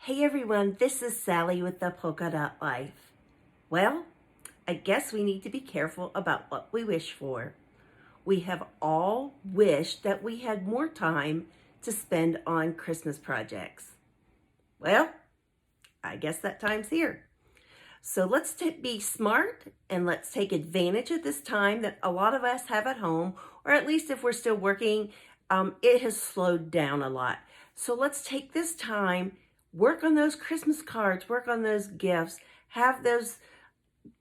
Hey everyone, this is Sally with the Polka Dot Life. Well, I guess we need to be careful about what we wish for. We have all wished that we had more time to spend on Christmas projects. Well, I guess that time's here. So let's be smart and let's take advantage of this time that a lot of us have at home, or at least if we're still working, it has slowed down a lot. So let's take this time, work on those Christmas cards, work on those gifts, have those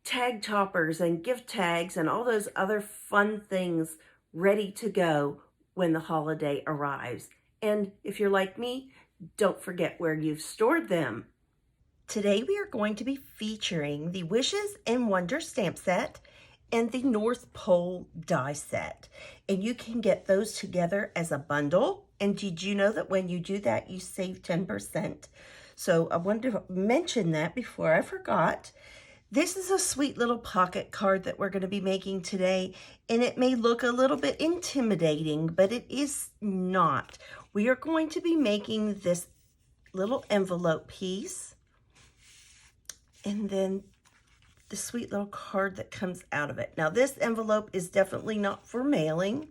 tag toppers and gift tags and all those other fun things ready to go when the holiday arrives. And if you're like me, don't forget where you've stored them. Today we are going to be featuring the Wishes and Wonder stamp set and the North Pole die set. And you can get those together as a bundle. And did you know that when you do that, you save 10%? So I wanted to mention that before I forgot. This is a sweet little pocket card that we're going to be making today, and it may look a little bit intimidating, but it is not. We are going to be making this little envelope piece, and then the sweet little card that comes out of it. Now, this envelope is definitely not for mailing.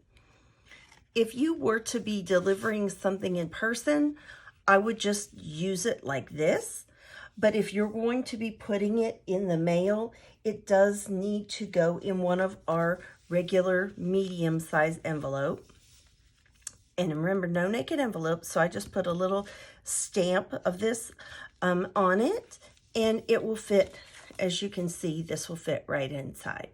If you were to be delivering something in person, I would just use it like this. But if you're going to be putting it in the mail, it does need to go in one of our regular medium-sized envelope. And remember, no naked envelope, so I just put a little stamp of this on it, and it will fit. As you can see, this will fit right inside.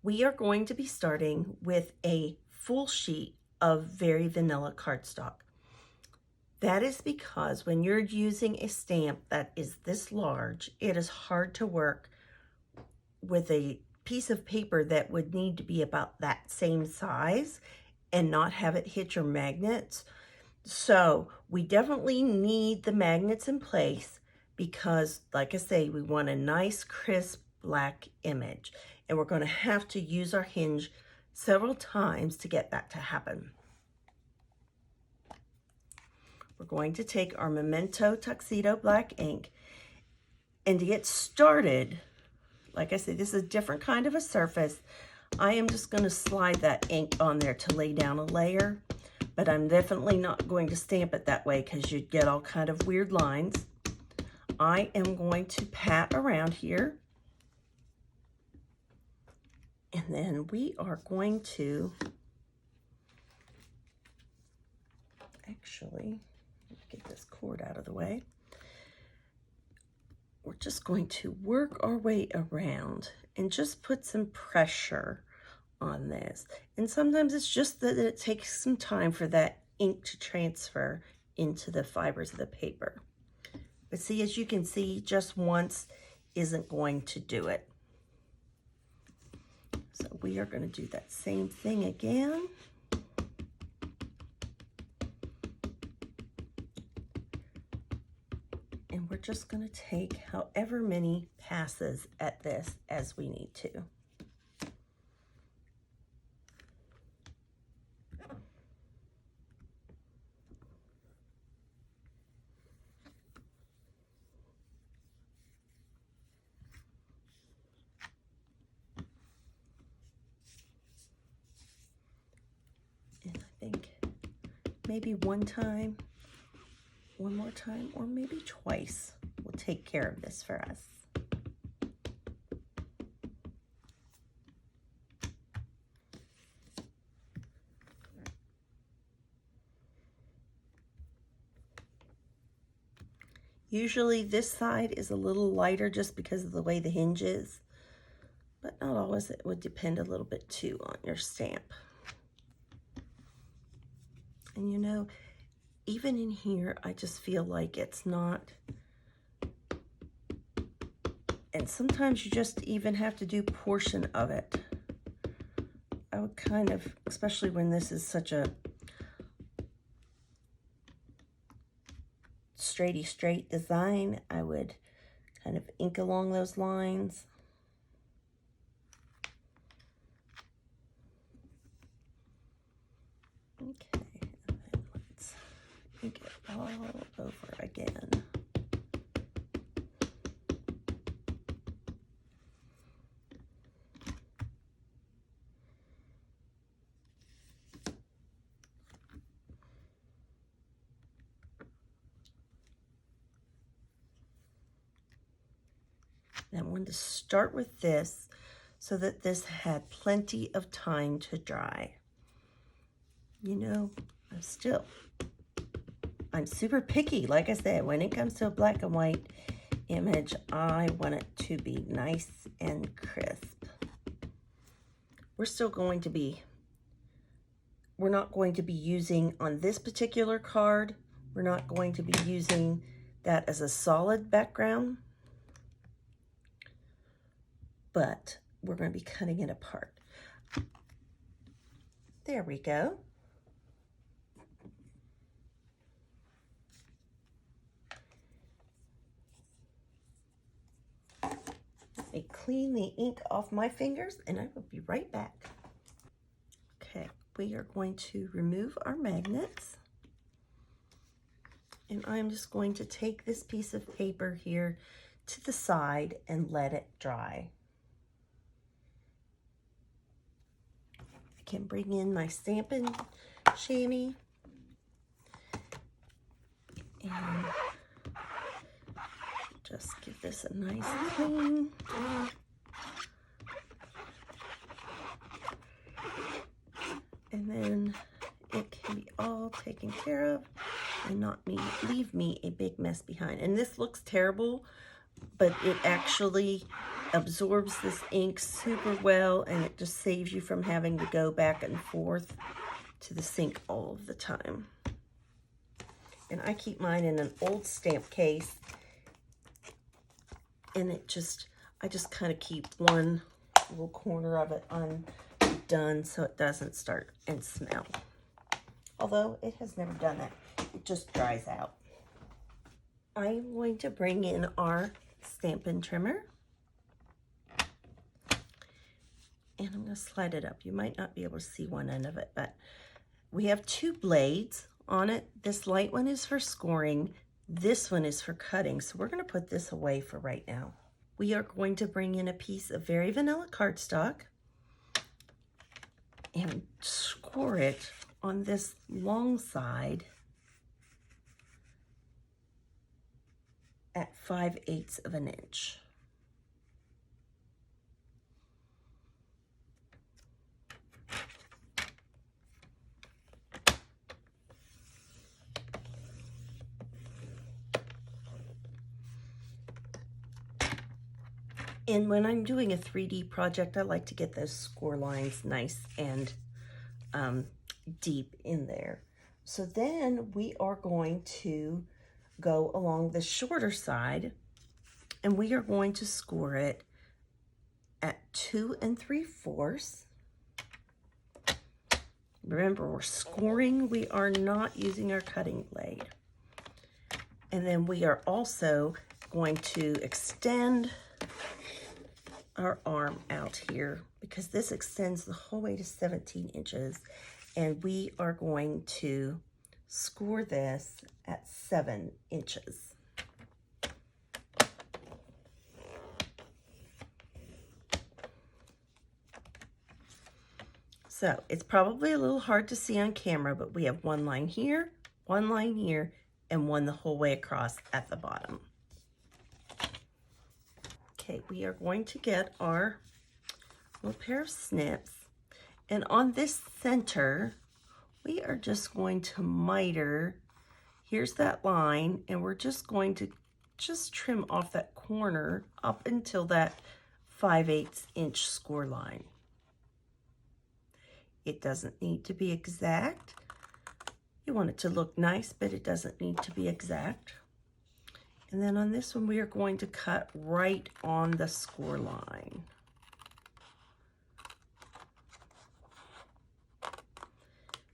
We are going to be starting with a full sheet of very vanilla cardstock. That is because when you're using a stamp that is this large, it is hard to work with a piece of paper that would need to be about that same size and not have it hit your magnets. So we definitely need the magnets in place because, like I say, we want a nice, crisp, black image. And we're going to have to use our hinge several times to get that to happen. We're going to take our Memento Tuxedo black ink, and to get started, like I said, this is a different kind of a surface. I am just going to slide that ink on there to lay down a layer, but I'm definitely not going to stamp it that way because you'd get all kind of weird lines. I am going to pat around here, and then we are going to actually get this cord out of the way. We're just going to work our way around and just put some pressure on this. And sometimes it's just that it takes some time for that ink to transfer into the fibers of the paper. But see, as you can see, just once isn't going to do it. So we are going to do that same thing again. And we're just going to take however many passes at this as we need to. And I think maybe one more time, or maybe twice will take care of this for us. Usually this side is a little lighter just because of the way the hinge is, but not always. It would depend a little bit too on your stamp. And you know, even in here, I just feel like it's not. And sometimes you just even have to do portion of it. I would kind of, especially when this is such a straight design, I would kind of ink along those lines. Okay, and then let's ink it all over again. And I wanted to start with this so that this had plenty of time to dry. You know, I'm super picky. Like I said, when it comes to a black and white image, I want it to be nice and crisp. We're not going to be using on this particular card, we're not going to be using that as a solid background, but we're going to be cutting it apart. There we go. Let me clean the ink off my fingers and I will be right back. Okay, we are going to remove our magnets. And I'm just going to take this piece of paper here to the side and let it dry. I can bring in my Stampin' chamois and just give this a nice clean. And then it can be all taken care of and not leave me a big mess behind. And this looks terrible, but it actually absorbs this ink super well, and it just saves you from having to go back and forth to the sink all of the time. And I keep mine in an old stamp case, and I just kind of keep one little corner of it undone so it doesn't start and smell. Although it has never done that. It just dries out. I'm going to bring in our Stampin' trimmer. And I'm going to slide it up. You might not be able to see one end of it, but we have two blades on it. This light one is for scoring. This one is for cutting. So we're going to put this away for right now. We are going to bring in a piece of very vanilla cardstock and score it on this long side at 5/8 of an inch. And when I'm doing a 3D project, I like to get those score lines nice and deep in there. So then we are going to go along the shorter side, and we are going to score it at 2 3/4. Remember, we're scoring, we are not using our cutting blade. And then we are also going to extend our arm out here because this extends the whole way to 17 inches. And we are going to score this at 7 inches. So it's probably a little hard to see on camera, but we have one line here, and one the whole way across at the bottom. Okay, we are going to get our little pair of snips, and on this center, we are just going to miter. Here's that line, and we're just going to trim off that corner up until that 5/8 inch score line. It doesn't need to be exact. You want it to look nice, but it doesn't need to be exact. And then on this one, we are going to cut right on the score line.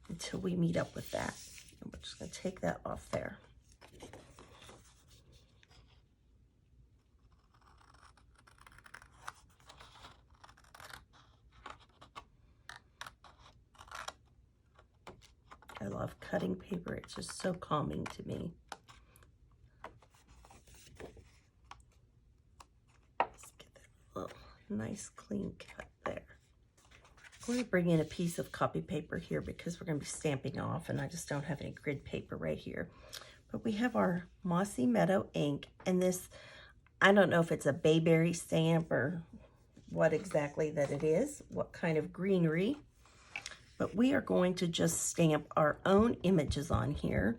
Until we meet up with that. And we're just going to take that off there. I love cutting paper. It's just so calming to me. nice clean cut there. I'm going to bring in a piece of copy paper here because we're going to be stamping off, and I just don't have any grid paper right here. But we have our Mossy Meadow ink, and this, I don't know if it's a bayberry stamp or what exactly that it is, what kind of greenery, but we are going to just stamp our own images on here.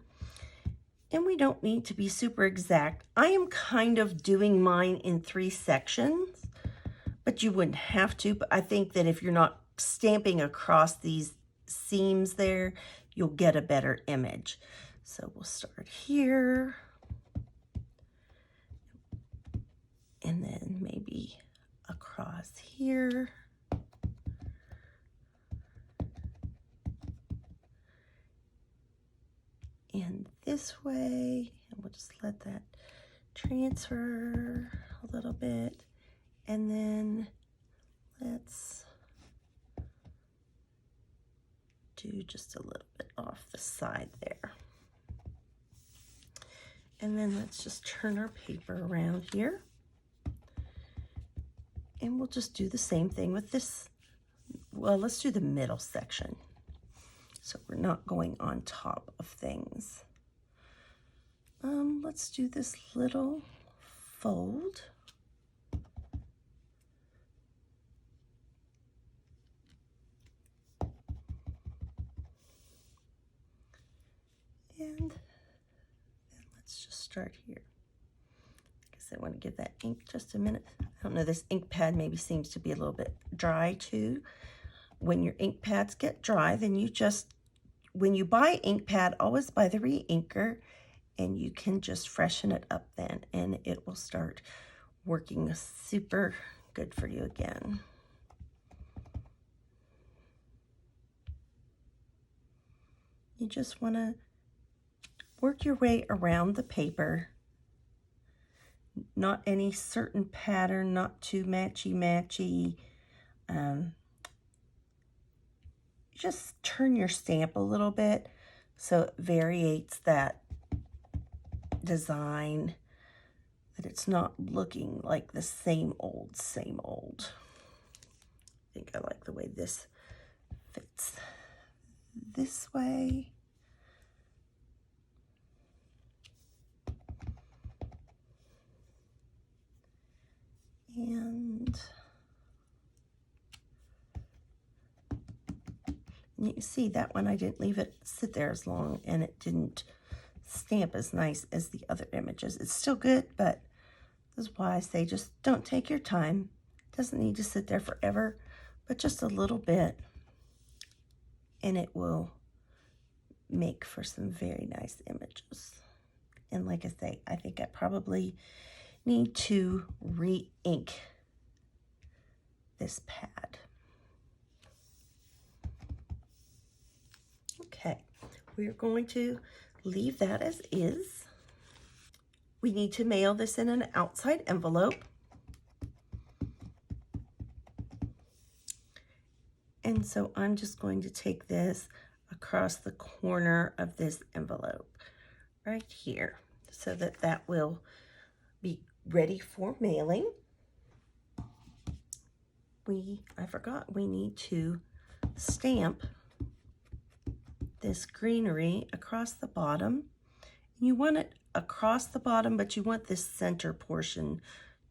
And we don't need to be super exact. I am kind of doing mine in 3 sections, but you wouldn't have to. But I think that if you're not stamping across these seams there, you'll get a better image. So we'll start here, and then maybe across here. And this way, and we'll just let that transfer a little bit. And then let's do just a little bit off the side there. And then let's just turn our paper around here. And we'll just do the same thing with this. Well, let's do the middle section, so we're not going on top of things. Let's do this little fold. And then let's just start here. I guess I want to give that ink just a minute. I don't know, this ink pad maybe seems to be a little bit dry too. When your ink pads get dry, then you just, when you buy ink pad, always buy the re-inker, and you can just freshen it up then, and it will start working super good for you again. You just want to work your way around the paper. Not any certain pattern, not too matchy-matchy. Just turn your stamp a little bit so it variates that design, that it's not looking like the same old, same old. I think I like the way this fits this way. And you can see that one, I didn't leave it sit there as long, and it didn't stamp as nice as the other images. It's still good, but this is why I say just don't take your time. It doesn't need to sit there forever, but just a little bit, and it will make for some very nice images. And like I say, I think I probably need to re-ink this pad. Okay, we're going to leave that as is. We need to mail this in an outside envelope. And so I'm just going to take this across the corner of this envelope right here, so that that will be ready for mailing. I forgot, we need to stamp this greenery across the bottom. You want it across the bottom, but you want this center portion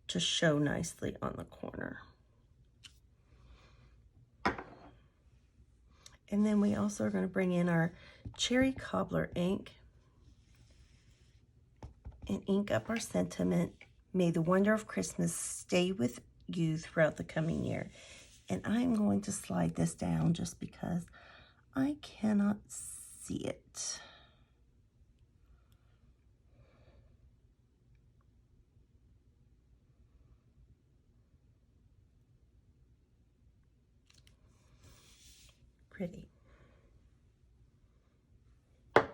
to show nicely on the corner. And then we also are going to bring in our cherry cobbler ink and ink up our sentiment. May the wonder of Christmas stay with you throughout the coming year. And I'm going to slide this down just because I cannot see it. Pretty. Put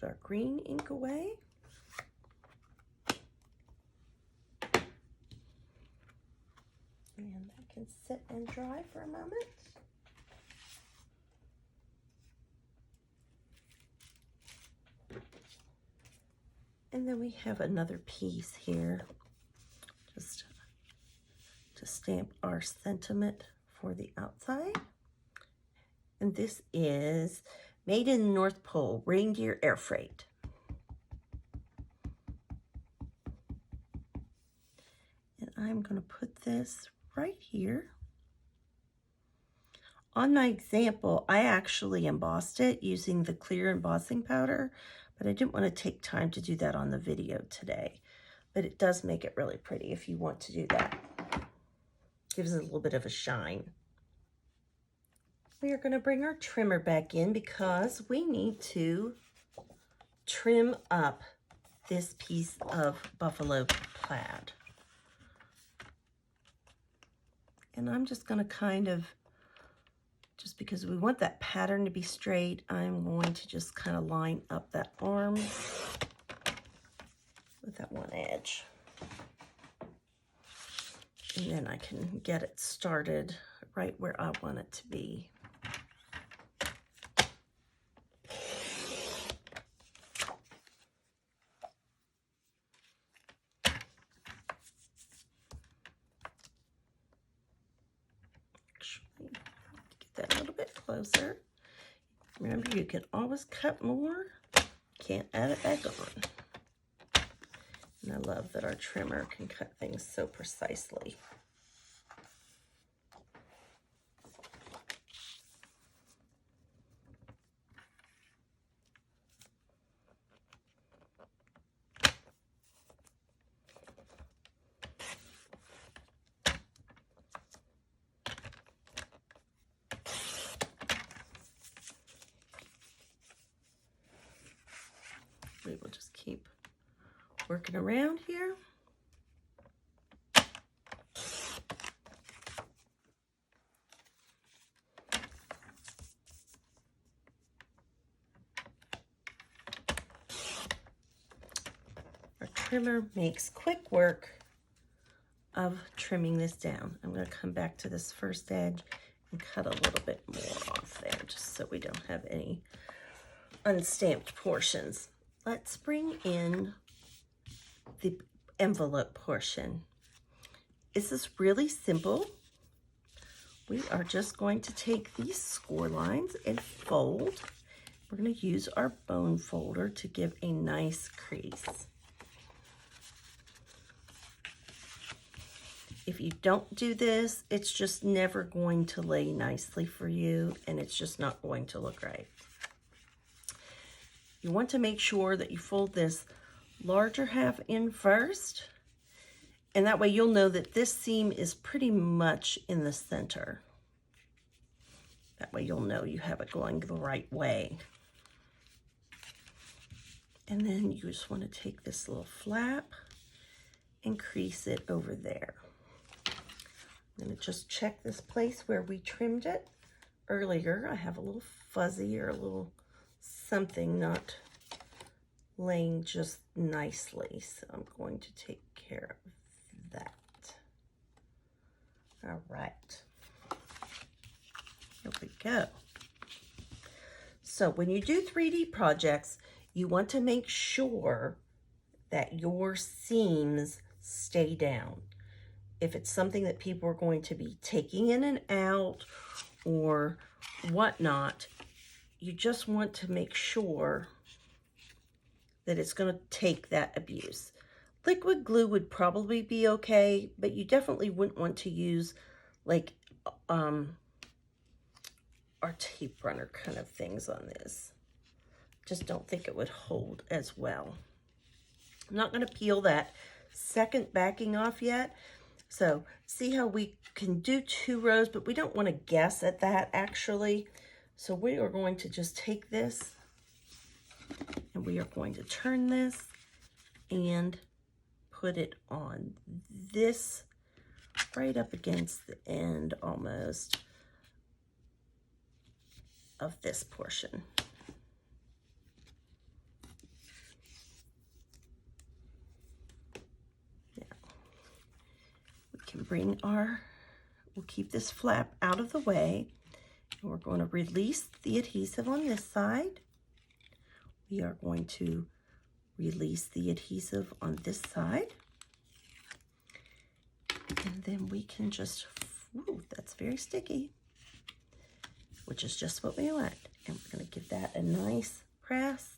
our green ink away. And that can sit and dry for a moment. And then we have another piece here. Just stamp our sentiment for the outside. And this is Made in the North Pole, Reindeer Air Freight. And I'm going to put this right here. On my example, I actually embossed it using the clear embossing powder, but I didn't want to take time to do that on the video today. But it does make it really pretty if you want to do that. Gives it a little bit of a shine. We are going to bring our trimmer back in because we need to trim up this piece of buffalo plaid. And I'm just going to kind of, just because we want that pattern to be straight, I'm going to just kind of line up that arm with that one edge. And then I can get it started right where I want it to be. Actually, get that a little bit closer. Remember, you can always cut more. Can't add it back on. And I love that our trimmer can cut things so precisely. We will just keep working around here. Our trimmer makes quick work of trimming this down. I'm going to come back to this first edge and cut a little bit more off there just so we don't have any unstamped portions. Let's bring in the envelope portion. This is really simple. We are just going to take these score lines and fold. We're going to use our bone folder to give a nice crease. If you don't do this, it's just never going to lay nicely for you, and it's just not going to look right. You want to make sure that you fold this larger half in first, and that way you'll know that this seam is pretty much in the center. That way you'll know you have it going the right way. And then you just want to take this little flap and crease it over there. I'm going to just check this place where we trimmed it earlier. I have a little fuzzy or a little something not laying just nicely, so I'm going to take care of that. All right, here we go. So when you do 3D projects, you want to make sure that your seams stay down. If it's something that people are going to be taking in and out or whatnot, you just want to make sure that it's going to take that abuse. Liquid glue would probably be okay, but you definitely wouldn't want to use like our tape runner kind of things on this. Just don't think it would hold as well. I'm not going to peel that second backing off yet. So see how we can do 2 rows, but we don't want to guess at that actually. So we are going to just take this and we are going to turn this and put it on this right up against the end almost of this portion. Now, we can bring we'll keep this flap out of the way, and we're going to release the adhesive on this side. We are going to release the adhesive on this side. And then we can just, ooh, that's very sticky, which is just what we want. And we're going to give that a nice press.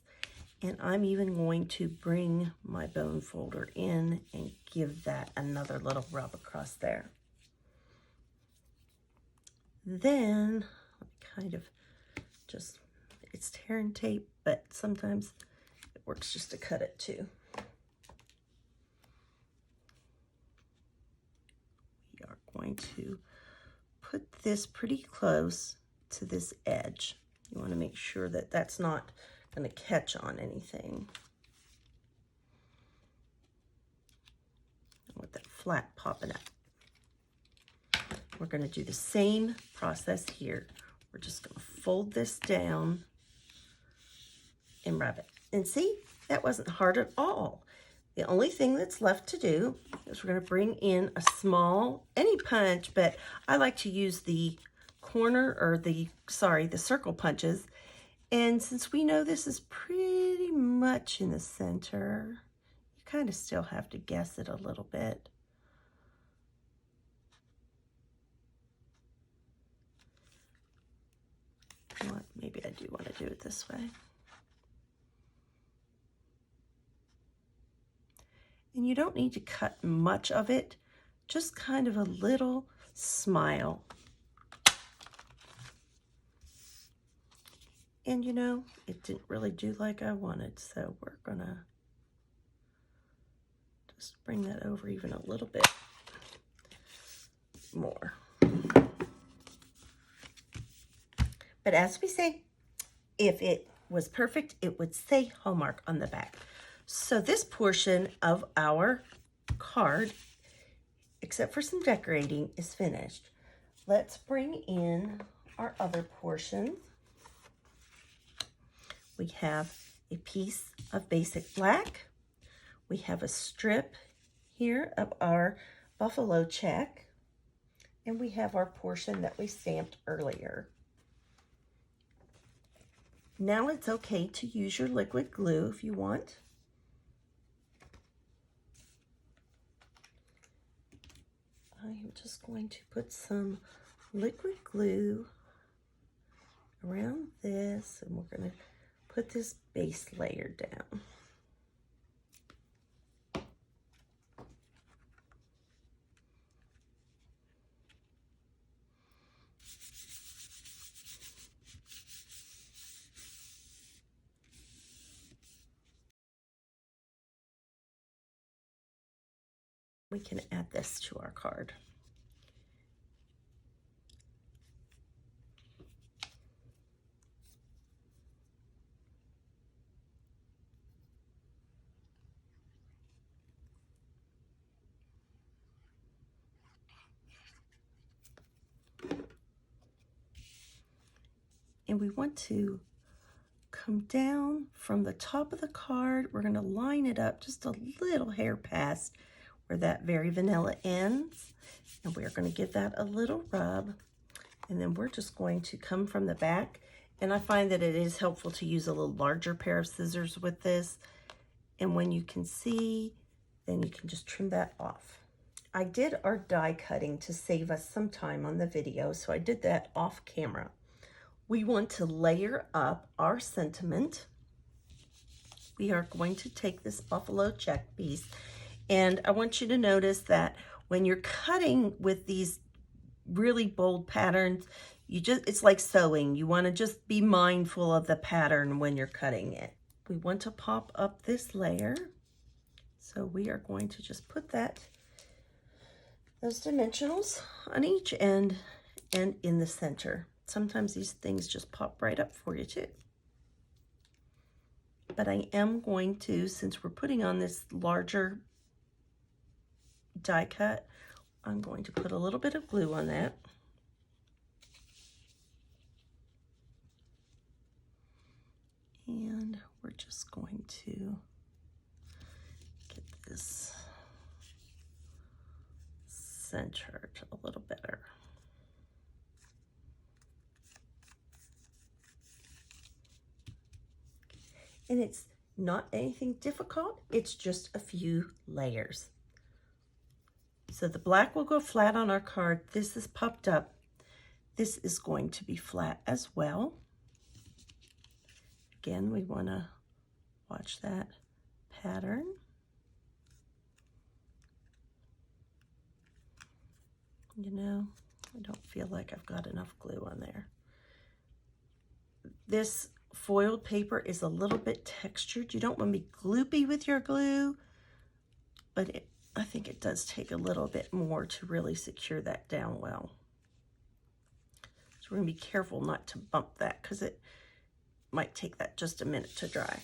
And I'm even going to bring my bone folder in and give that another little rub across there. Then, kind of just, it's tear and tape, but sometimes it works just to cut it too. We are going to put this pretty close to this edge. You want to make sure that that's not going to catch on anything. With that flat popping up. We're going to do the same process here. We're just going to fold this down and rub it. And see, that wasn't hard at all. The only thing that's left to do is we're going to bring in a small, any punch, but I like to use the corner or the circle punches. And since we know this is pretty much in the center, you kind of still have to guess it a little bit. Maybe I do want to do it this way. And you don't need to cut much of it, just kind of a little smile. And you know, it didn't really do like I wanted, so we're gonna just bring that over even a little bit more. But as we say, if it was perfect, it would say Hallmark on the back. So this portion of our card, except for some decorating, is finished. Let's bring in our other portion. We have a piece of basic black. We have a strip here of our buffalo check. And we have our portion that we stamped earlier. Now it's okay to use your liquid glue if you want. I'm just going to put some liquid glue around this, and we're going to put this base layer down. We can add this to our card. And we want to come down from the top of the card. We're going to line it up just a little hair past where that very vanilla ends. And we're going to give that a little rub. And then we're just going to come from the back. And I find that it is helpful to use a little larger pair of scissors with this. And when you can see, then you can just trim that off. I did our die cutting to save us some time on the video, so I did that off camera. We want to layer up our sentiment. We are going to take this buffalo check piece, and I want you to notice that when you're cutting with these really bold patterns, it's like sewing. You want to just be mindful of the pattern when you're cutting it. We want to pop up this layer, so we are going to just put those dimensionals on each end and in the center. Sometimes these things just pop right up for you too. But I am going to, since we're putting on this larger die cut, I'm going to put a little bit of glue on that. And we're just going to get this centered a little better. And it's not anything difficult, it's just a few layers. So the black will go flat on our card. This is popped up. This is going to be flat as well. Again, we want to watch that pattern. You know, I don't feel like I've got enough glue on there. This foiled paper is a little bit textured. You don't want to be gloopy with your glue, but I think it does take a little bit more to really secure that down well. So we're going to be careful not to bump that because it might take that just a minute to dry.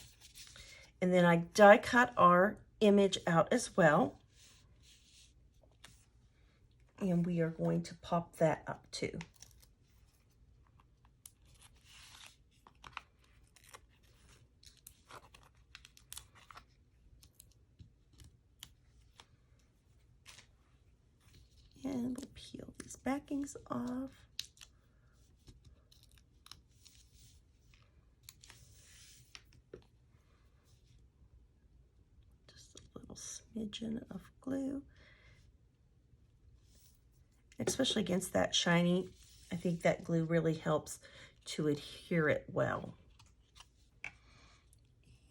And then I die cut our image out as well. And we are going to pop that up too. And we'll peel these backings off. Just a little smidgen of glue. Especially against that shiny, I think that glue really helps to adhere it well.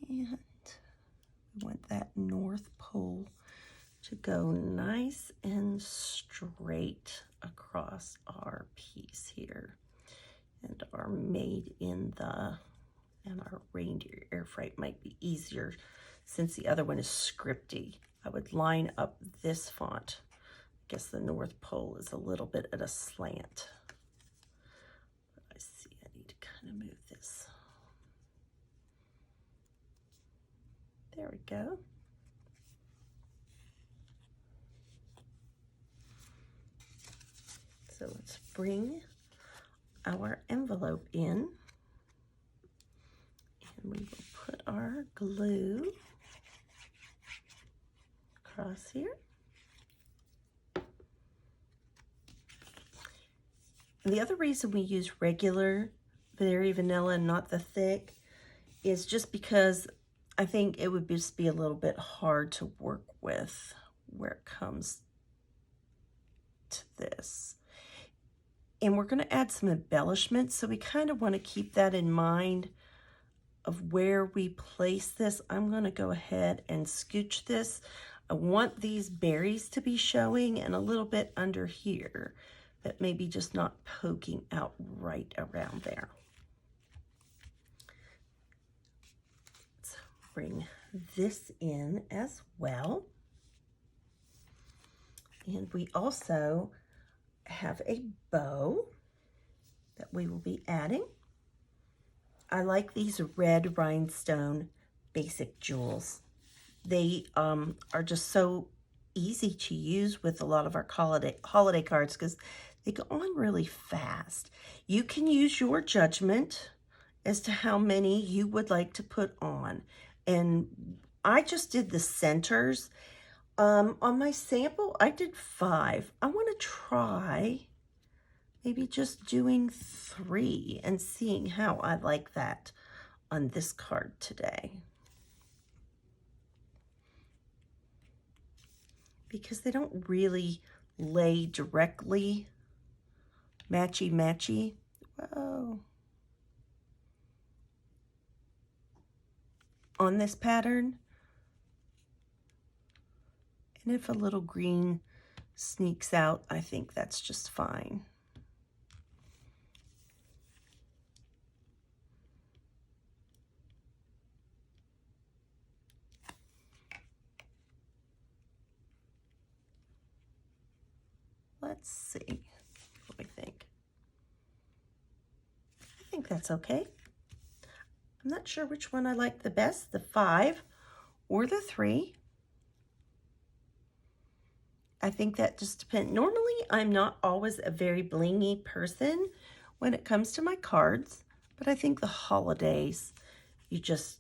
And we want that North Pole to go nice and straight across our piece here. And our made in the, and our reindeer air freight might be easier since the other one is scripty. I would line up this font. I guess the North Pole is a little bit at a slant. I see I need to kind of move this. There we go. So let's bring our envelope in, and we will put our glue across here. And the other reason we use regular Very Vanilla and not the thick is just because I think it would just be a little bit hard to work with where it comes to this. And we're going to add some embellishments, so we kind of want to keep that in mind of where we place this. I'm going to go ahead and scooch this. I want these berries to be showing and a little bit under here, but maybe just not poking out right around there. Let's bring this in as well. And we also have a bow that we will be adding. I like these red rhinestone basic jewels. They are just so easy to use with a lot of our holiday cards because they go on really fast. You can use your judgment as to how many you would like to put on. And I just did the centers. On my sample, I did 5. I want to try maybe just doing 3 and seeing how I like that on this card today. Because they don't really lay directly matchy-matchy. Whoa. On this pattern. And if a little green sneaks out, I think that's just fine. Let's see what we think. I think that's okay. I'm not sure which one I like the best, the 5 or the 3. I think that just depends. Normally, I'm not always a very blingy person when it comes to my cards, but I think the holidays, you just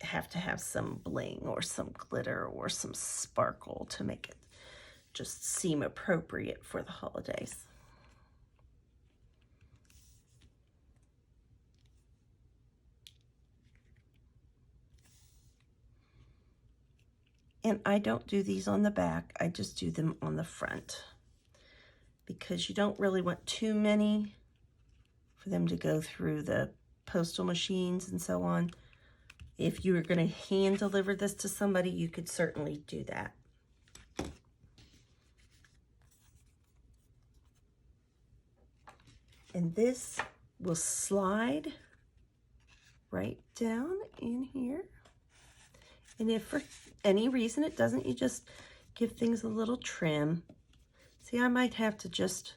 have to have some bling or some glitter or some sparkle to make it just seem appropriate for the holidays. And I don't do these on the back, I just do them on the front, because you don't really want too many for them to go through the postal machines and so on. If you were going to hand deliver this to somebody, you could certainly do that. And this will slide right down in here. And if for any reason it doesn't, you just give things a little trim. See, I might have to just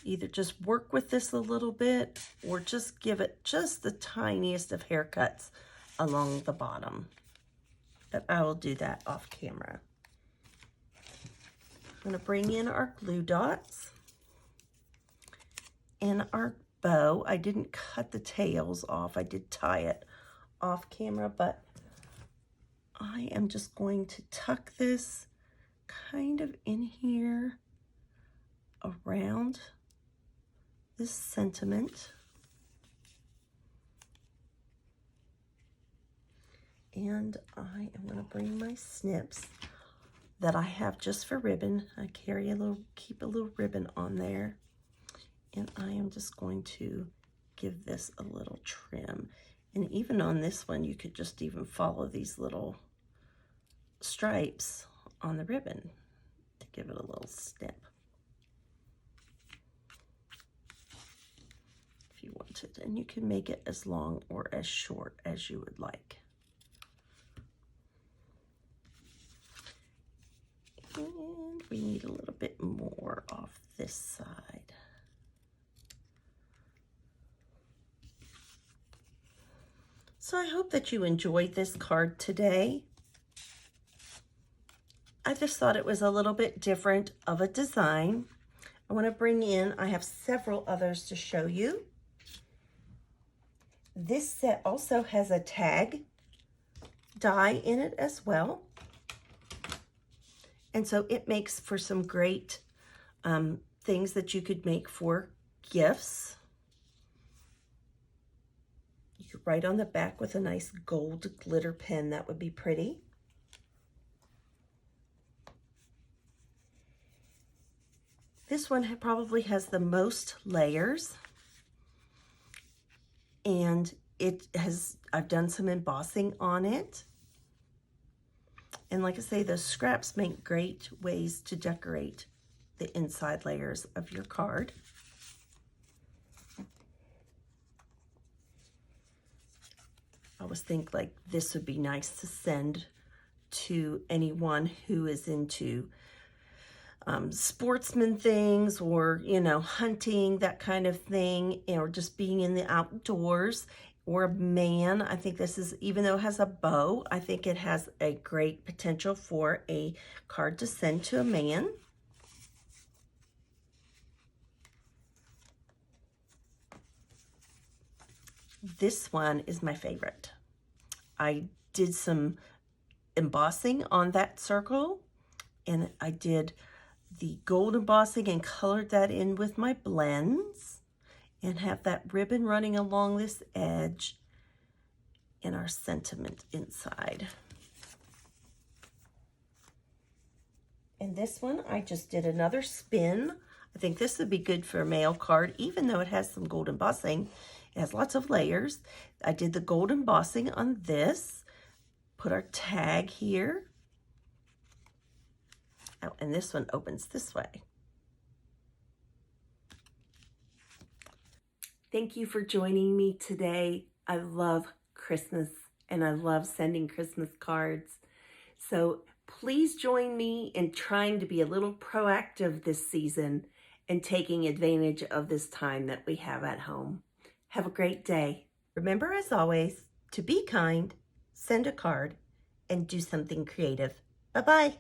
either just work with this a little bit or just give it just the tiniest of haircuts along the bottom. But I will do that off camera. I'm going to bring in our glue dots and our bow. I didn't cut the tails off. I did tie it off camera, but I am just going to tuck this kind of in here around this sentiment. And I am going to bring my snips that I have just for ribbon. I keep a little ribbon on there. And I am just going to give this a little trim. And even on this one, you could just even follow these little stripes on the ribbon to give it a little snip. If you wanted. And you can make it as long or as short as you would like. And we need a little bit more off this side. So I hope that you enjoyed this card today. I just thought it was a little bit different of a design. I want to bring in, I have several others to show you. This set also has a tag die in it as well. And so it makes for some great things that you could make for gifts. You could write on the back with a nice gold glitter pen. That would be pretty. This one probably has the most layers. And I've done some embossing on it. And like I say, those scraps make great ways to decorate the inside layers of your card. I always think like this would be nice to send to anyone who is into sportsman things, or, you know, hunting, that kind of thing, or just being in the outdoors. Or a man. I think this is, even though it has a bow, I think it has a great potential for a card to send to a man. This one is my favorite. I did some embossing on that circle, and I did the gold embossing and colored that in with my blends. And have that ribbon running along this edge and our sentiment inside. And this one, I just did another spin. I think this would be good for a mail card, even though it has some gold embossing. It has lots of layers. I did the gold embossing on this. Put our tag here. Oh, and this one opens this way. Thank you for joining me today. I love Christmas and I love sending Christmas cards. So please join me in trying to be a little proactive this season and taking advantage of this time that we have at home. Have a great day. Remember, as always, to be kind, send a card, and do something creative. Bye-bye.